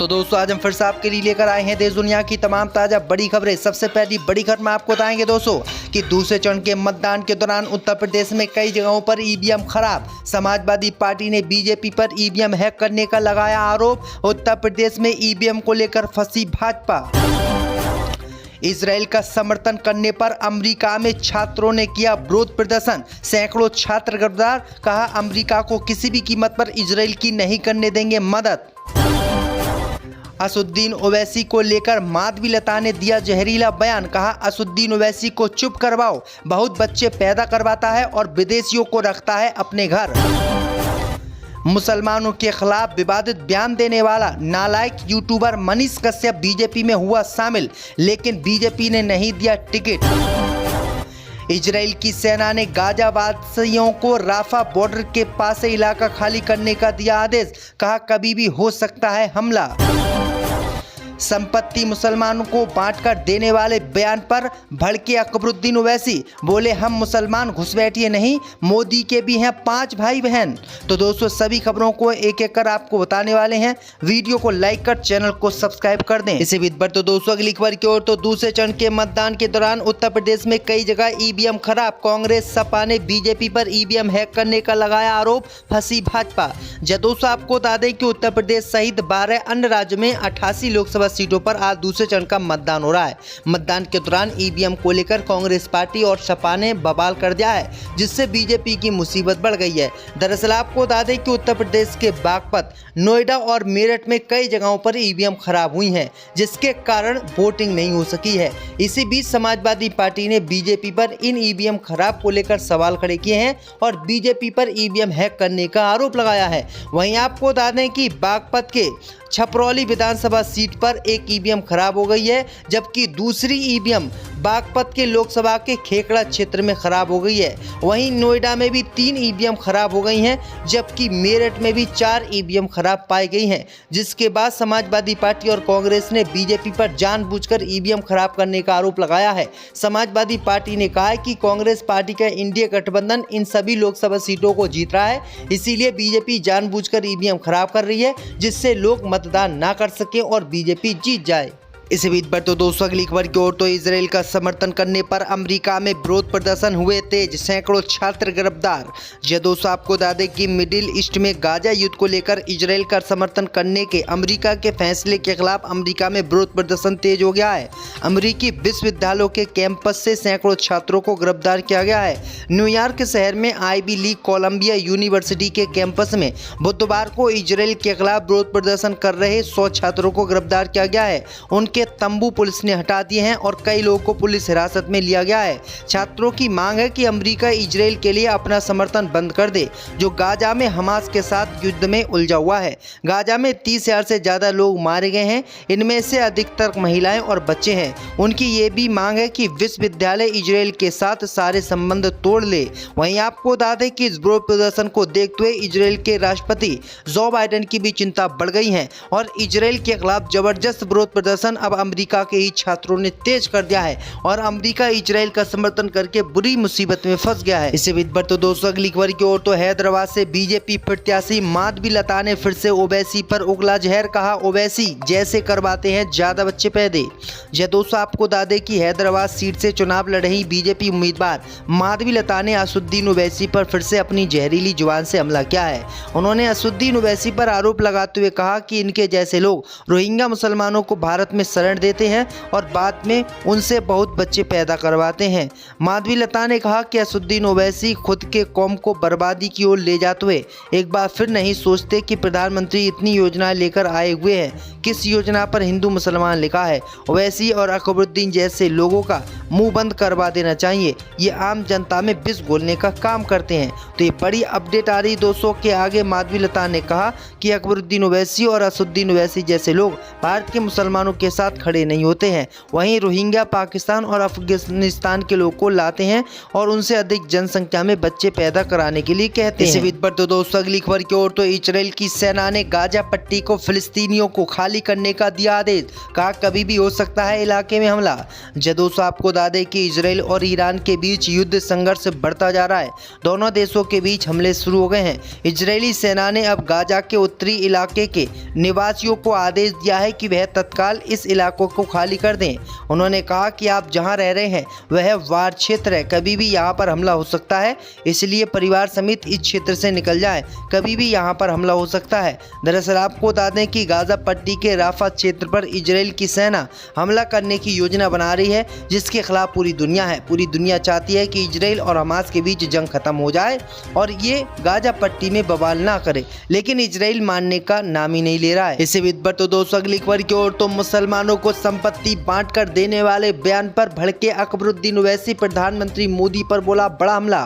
तो दोस्तों आज हम फिर से आपके लिए लेकर आए हैं देश दुनिया की तमाम ताज़ा बड़ी खबरें। सबसे पहली बड़ी खबर में आपको बताएंगे दोस्तों कि दूसरे चरण के मतदान के दौरान उत्तर प्रदेश में कई जगहों पर ईवीएम खराब। समाजवादी पार्टी ने बीजेपी पर ईवीएम हैक करने का लगाया आरोप। उत्तर प्रदेश में ईवीएम को लेकर फंसी भाजपा। इजराइल का समर्थन करने पर अमेरिका में छात्रों ने किया विरोध प्रदर्शन। सैकड़ों छात्र गिरफ्तार। कहा अमेरिका को किसी भी कीमत पर इजराइल की नहीं करने देंगे मदद। असदुद्दीन ओवैसी को लेकर माधवीलता ने दिया जहरीला बयान। कहा असदुद्दीन ओवैसी को चुप करवाओ, बहुत बच्चे पैदा करवाता है और विदेशियों को रखता है अपने घर। मुसलमानों के खिलाफ विवादित बयान देने वाला नालायक यूट्यूबर मनीष कश्यप बीजेपी में हुआ शामिल, लेकिन बीजेपी ने नहीं दिया टिकट। इजराइल की सेना ने गाजा वासियों को राफा बॉर्डर के पास से इलाका खाली करने का दिया आदेश। कहा कभी भी हो सकता है हमला। संपत्ति मुसलमानों को बांटकर देने वाले बयान पर भड़के अकबरुद्दीन ओवैसी। बोले हम मुसलमान घुसपैठिए नहीं, मोदी के भी हैं 5 भाई बहन। तो दोस्तों सभी खबरों को एक एक कर आपको बताने वाले हैं। वीडियो को लाइक कर चैनल को सब्सक्राइब कर दें। इसी बीच पर तो दोस्तों अगली खबर की ओर तो दूसरे चरण के मतदान के दौरान उत्तर प्रदेश में कई जगह ईवीएम खराब। कांग्रेस सपा ने बीजेपी पर ईवीएम हैक करने का लगाया आरोप, फंसी भाजपा। दोस्तों आपको बता दें कि उत्तर प्रदेश सहित 12 अन्य राज्यों में 88 लोकसभा सीटों पर आज दूसरे चरण का मतदान हो रहा है। मतदान के दौरान ईवीएम को लेकर कांग्रेस पार्टी और सपा ने बवाल कर दिया है, जिससे बीजेपी की मुसीबत बढ़ गई है। दरअसल आपको बता दें कि उत्तर प्रदेश के बागपत, नोएडा और मेरठ में कई जगहों पर ईवीएम खराब हुई हैं, जिसके कारण वोटिंग नहीं हो सकी है। इसी बीच समाजवादी पार्टी ने बीजेपी पर इन ईवीएम खराब को लेकर सवाल खड़े किए हैं और बीजेपी पर ईवीएम हैक करने का आरोप लगाया है। वहीं आपको बता दें कि बागपत के छपरौली विधानसभा सीट पर एक ईवीएम खराब हो गई है, जबकि दूसरी ईवीएम बागपत के लोकसभा के खेकड़ा क्षेत्र में खराब हो गई है। वहीं नोएडा में भी 3 ईवीएम खराब हो गई हैं, जबकि मेरठ में भी 4 ईवीएम खराब पाई गई हैं। जिसके बाद समाजवादी पार्टी और कांग्रेस ने बीजेपी पर जानबूझकर ईवीएम खराब करने का आरोप लगाया है। समाजवादी पार्टी ने कहा है कि कांग्रेस पार्टी का इंडिया गठबंधन इन सभी लोकसभा सीटों को जीत रहा है, इसीलिए बीजेपी जानबूझकर ईवीएम खराब कर रही है, जिससे लोग मतदान ना कर सके और बीजेपी जीत जाए। इसी बीच पर तो दोस्तों अगली खबर की ओर तो इजराइल का समर्थन करने पर अमेरिका में विरोध प्रदर्शन हुए तेज। सैकड़ों छात्र गिरफ्तार। दोस्तों आपको बता दें कि मिडिल ईस्ट में गाजा युद्ध को लेकर इजराइल का समर्थन करने के अमेरिका के फैसले के खिलाफ अमेरिका में विरोध प्रदर्शन तेज हो गया है। अमेरिकी विश्वविद्यालयों के कैंपस से सैकड़ों छात्रों को गिरफ्तार किया गया है। न्यूयॉर्क शहर में आईवी लीग कोलंबिया यूनिवर्सिटी के कैंपस में बुधवार को इजराइल के खिलाफ विरोध प्रदर्शन कर रहे 100 छात्रों को गिरफ्तार किया गया है। उनके तंबू पुलिस ने हटा दिए हैं और कई लोगों को पुलिस हिरासत में लिया गया है। छात्रों की मांग है कि अमेरिका इजराइल के लिए अपना समर्थन बंद कर दे, जो गाजा में हमास के साथ युद्ध में उलझा हुआ है। गाजा में 30,000 से ज्यादा लोग मारे गए हैं, इनमें से अधिकतर महिलाएं और बच्चे हैं। उनकी ये भी मांग है कि विश्वविद्यालय इजराइल के साथ सारे संबंध तोड़ ले। वहीं आपको बता दें कि इस विरोध प्रदर्शन को देखते हुए इजराइल के राष्ट्रपति जो बाइडेन की भी चिंता बढ़ गई है और इजराइल के खिलाफ जबरदस्त विरोध प्रदर्शन अब अमेरिका के ही छात्रों ने तेज कर दिया है और अमेरिका इजराइल का समर्थन करके बुरी मुसीबत में फंस गया है। इसी बीच पर तो दोस्तों अगली खबर की ओर तो हैदराबाद से बीजेपी प्रत्याशी माधवीलता ने फिर से ओवैसी पर उगला जहर। कहा ओवैसी जैसे करवाते हैं ज्यादा बच्चे पैदे। दोस्तों आपको बता दें कि हैदराबाद सीट से चुनाव लड़ रही बीजेपी उम्मीदवार माधवीलता ने असदुद्दीन ओवैसी पर फिर से अपनी जहरीली जुबान से हमला किया है। उन्होंने असदुद्दीन ओवैसी पर आरोप लगाते हुए कहा कि इनके जैसे लोग रोहिंग्या मुसलमानों को भारत में शरण देते हैं और बाद में उनसे बहुत बच्चे पैदा करवाते हैं। माधवीलता ने कहा कि असदुद्दीन ओवैसी खुद के कौम को बर्बादी की ओर ले जाते हुए एक बार फिर नहीं सोचते कि प्रधानमंत्री इतनी योजनाएं लेकर आए हुए हैं, किस योजना पर हिंदू मुसलमान लिखा है। ओवैसी और अकबरुद्दीन जैसे लोगों का मुंह बंद करवा देना चाहिए, ये आम जनता में विष घोलने का काम करते हैं। तो ये बड़ी अपडेट आ रही दोस्तों के आगे। माधवीलता ने कहा कि अकबरुद्दीन ओवैसी और असदुद्दीन ओवैसी जैसे लोग भारत के मुसलमानों के साथ साथ खड़े नहीं होते हैं। वहीं रोहिंग्या पाकिस्तान और अफगानिस्तान के लोगों को लाते हैं और उनसे अधिक जनसंख्या में बच्चे पैदा कराने के लिए कहते हैं। इसी बीच पर तो दोस्तों अगली खबर की ओर तो इजराइल की सेना ने गाजा पट्टी को फिलिस्तीनियों को खाली करने का दिया आदेश। कहा कभी भी हो सकता है इलाके में हमला। दोस्तों आपको बता दें कि इजराइल और ईरान के बीच युद्ध संघर्ष बढ़ता जा रहा है। दोनों देशों के बीच हमले शुरू हो गए हैं। इजरायली सेना ने अब गाजा के उत्तरी इलाके के निवासियों को आदेश दिया है कि वह तत्काल इस इलाकों को खाली कर दें। उन्होंने कहा कि आप जहां रह रहे हैं वह वार क्षेत्र है, कभी भी यहां पर हमला हो सकता है, इसलिए परिवार समेत इस क्षेत्र से निकल जाएं, कभी भी यहां पर हमला हो सकता है। दरअसल आपको बता दें कि गाजा पट्टी के राफा क्षेत्र पर इजराइल की सेना हमला करने की योजना बना रही है, जिसके खिलाफ पूरी दुनिया है। पूरी दुनिया चाहती है कि इजराइल और हमास के बीच जंग खत्म हो जाए और ये गाजा पट्टी में बवाल ना करे, लेकिन इजराइल मानने का नाम ही नहीं ले रहा है। इसी बीच पर तो दोस्तों अगली खबर की ओर तो मुसलमानों को संपत्ति बांटकर देने वाले बयान पर भड़के अकबरुद्दीन ओवैसी। प्रधानमंत्री मोदी पर बोला बड़ा हमला।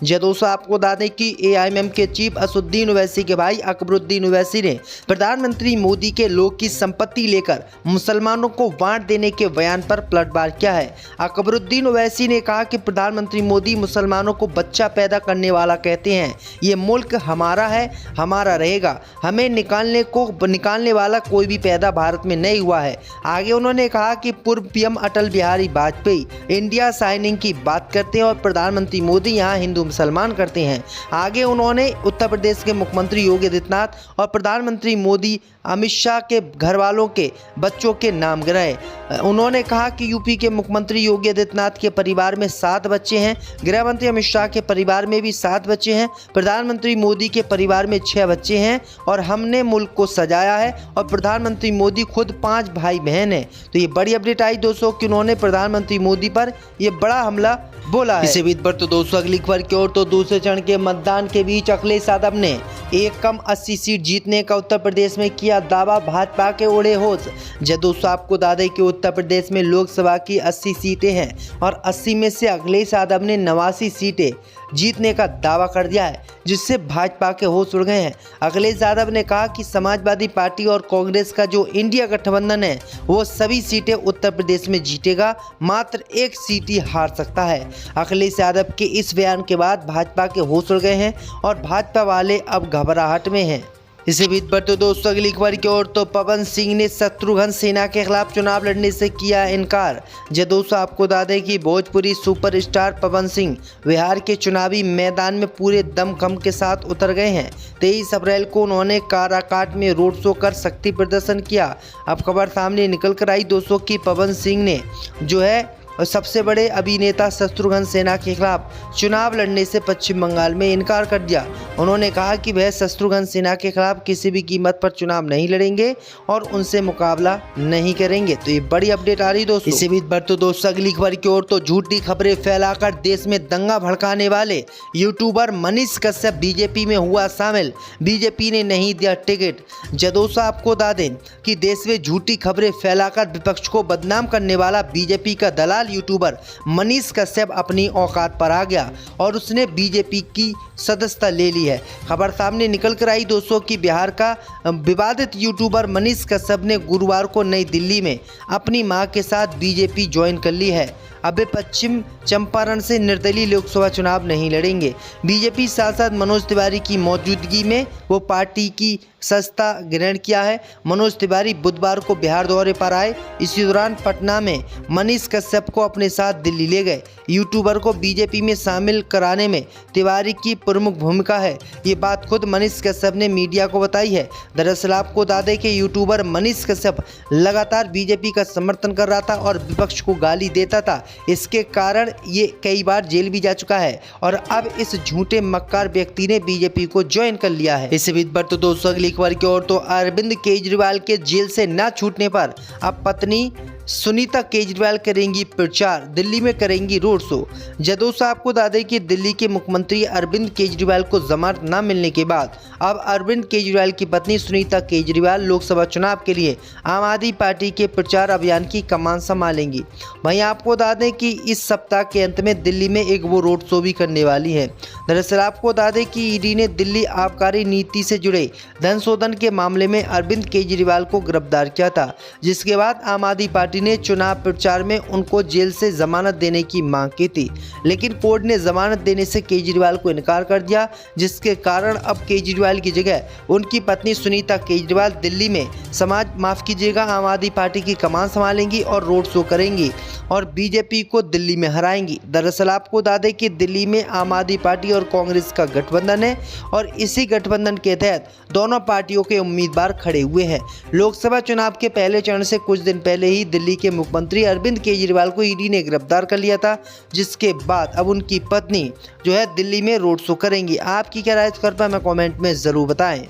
दोस्तों आपको बता दें कि AIMM के चीफ असदुद्दीन ओवैसी के भाई अकबरुद्दीन ओवैसी ने प्रधानमंत्री मोदी के लोग की संपत्ति लेकर मुसलमानों को बांट देने के बयान पर पलटवार किया है। अकबरुद्दीन ओवैसी ने कहा कि प्रधानमंत्री मोदी मुसलमानों को बच्चा पैदा करने वाला कहते हैं। ये मुल्क हमारा है, हमारा रहेगा, हमें निकालने वाला कोई भी पैदा भारत में नहीं हुआ है। आगे उन्होंने कहा कि पूर्व PM Atal Bihari Vajpayee India signing की बात करते हैं और प्रधानमंत्री मोदी यहाँ हिंदू मुसलमान करते हैं। आगे उन्होंने उत्तर प्रदेश के मुख्यमंत्री योगी आदित्यनाथ और प्रधानमंत्री मोदी अमित शाह के घर वालों के बच्चों के नाम गिराए। उन्होंने कहा कि यूपी के मुख्यमंत्री योगी आदित्यनाथ के परिवार में 7 बच्चे हैं, गृह मंत्री अमित शाह के परिवार में भी 7 बच्चे हैं, प्रधानमंत्री मोदी के परिवार में 6 बच्चे हैं और हमने मुल्क को सजाया है और प्रधानमंत्री मोदी खुद 5 भाई बहन हैं। तो ये बड़ी अपडेट आई दोस्तों कि उन्होंने प्रधानमंत्री मोदी पर ये बड़ा हमला बोला है। इसी बीच पर तो दोस्तों अगली खबर की ओर तो दूसरे चरण के मतदान के बीच अखिलेश यादव ने एक कम 80 सीट जीतने का उत्तर प्रदेश में किया दावा। भाजपा के उड़े होश। दोस्तों आपको बता दें कि उत्तर प्रदेश में लोकसभा की 80 सीटें हैं और 80 में से अखिलेश यादव ने 89 सीटें जीतने का दावा कर दिया है, जिससे भाजपा के होश उड़ गए हैं। अखिलेश यादव ने कहा कि समाजवादी पार्टी और कांग्रेस का जो इंडिया गठबंधन है वो सभी सीटें उत्तर प्रदेश में जीतेगा, मात्र 1 सीट ही हार सकता है। अखिलेश यादव के इस बयान के बाद भाजपा के होश उड़ गए हैं और भाजपा वाले अब घबराहट में हैं। इसी बीच पर तो दोस्तों अगली खबर की ओर तो पवन सिंह ने शत्रुघ्न सिन्हा के खिलाफ चुनाव लड़ने से किया इनकार। दोस्तों आपको बता दें कि भोजपुरी सुपरस्टार पवन सिंह बिहार के चुनावी मैदान में पूरे दमखम के साथ उतर गए हैं। 23 अप्रैल को उन्होंने काराकाट में रोड शो कर शक्ति प्रदर्शन किया। अब खबर सामने निकल कर आई दोस्तों कि पवन सिंह ने जो है और सबसे बड़े अभिनेता शत्रुघ्न सिन्हा के खिलाफ चुनाव लड़ने से पश्चिम बंगाल में इनकार कर दिया। उन्होंने कहा कि वह शत्रुघ्न सिन्हा के खिलाफ किसी भी कीमत पर चुनाव नहीं लड़ेंगे और उनसे मुकाबला नहीं करेंगे। तो ये बड़ी अपडेट आ रही दोस्तों। इसी बीच पर तो दोस्तों अगली खबर की ओर तो झूठी खबरें फैलाकर देश में दंगा भड़काने वाले यूट्यूबर मनीष कश्यप बीजेपी में हुआ शामिल। बीजेपी ने नहीं दिया टिकट। दोस्तों आपको बता दें कि देश में झूठी खबरें फैलाकर विपक्ष को बदनाम करने वाला बीजेपी का दलाल यूट्यूबर मनीष कश्यप अपनी औकात पर आ गया और उसने बीजेपी की सदस्यता ले ली है। खबर सामने निकल कर आई दोस्तों कि बिहार का विवादित यूट्यूबर मनीष कश्यप ने गुरुवार को नई दिल्ली में अपनी मां के साथ बीजेपी ज्वाइन कर ली है। अब वे पश्चिम चंपारण से निर्दलीय लोकसभा चुनाव नहीं लड़ेंगे। बीजेपी सांसद मनोज तिवारी की मौजूदगी में वो पार्टी की सदस्यता ग्रहण किया है। मनोज तिवारी बुधवार को बिहार दौरे पर आए। इसी दौरान पटना में मनीष कश्यप को अपने साथ दिल्ली ले गए। यूट्यूबर को बीजेपी में शामिल कराने में तिवारी की प्रमुख भूमिका है। ये बात खुद मनीष कश्यप ने मीडिया को बताई है। दरअसल आपको बता दें कि यूट्यूबर मनीष कश्यप लगातार बीजेपी का समर्थन कर रहा था और विपक्ष को गाली देता था। इसके कारण ये कई बार जेल भी जा चुका है और अब इस झूठे मक्कार व्यक्ति ने बीजेपी को ज्वाइन कर लिया है। इस बीच पर तो दोस्तों अगली खबर की ओर तो अरविंद केजरीवाल के जेल से न छूटने पर अब पत्नी सुनीता केजरीवाल करेंगी प्रचार, दिल्ली में करेंगी रोड शो। दोस्तों आपको बता दें कि दिल्ली के मुख्यमंत्री अरविंद केजरीवाल को जमानत न मिलने के बाद अब अरविंद केजरीवाल की पत्नी सुनीता केजरीवाल लोकसभा चुनाव के लिए आम आदमी पार्टी के प्रचार अभियान की कमान संभालेंगी। वहीं आपको बता दें कि इस सप्ताह के अंत में दिल्ली में एक वो रोड शो भी करने वाली है। दरअसल आपको बता दें कि ईडी ने दिल्ली आबकारी नीति से जुड़े धन शोधन के मामले में अरविंद केजरीवाल को गिरफ्तार किया था, जिसके बाद आम आदमी पार्टी ने चुनाव प्रचार में उनको जेल से जमानत देने की मांग की थी, लेकिन कोर्ट ने जमानत देने से केजरीवाल को इनकार कर दिया, जिसके कारण अब केजरीवाल की जगह उनकी पत्नी सुनीता केजरीवाल दिल्ली में आम आदमी पार्टी की कमान संभालेंगी और रोड शो करेंगी और बीजेपी को दिल्ली में हराएंगी। दरअसल आपको बता दें कि दिल्ली में आम आदमी पार्टी और कांग्रेस का गठबंधन है और इसी गठबंधन के तहत दोनों पार्टियों के उम्मीदवार खड़े हुए हैं। लोकसभा चुनाव के पहले चरण से कुछ दिन पहले ही दिल्ली के मुख्यमंत्री अरविंद केजरीवाल को ईडी ने गिरफ्तार कर लिया था, जिसके बाद अब उनकी पत्नी जो है दिल्ली में रोड शो करेंगी। आपकी क्या राय इस पर हमें कमेंट में ज़रूर बताएं।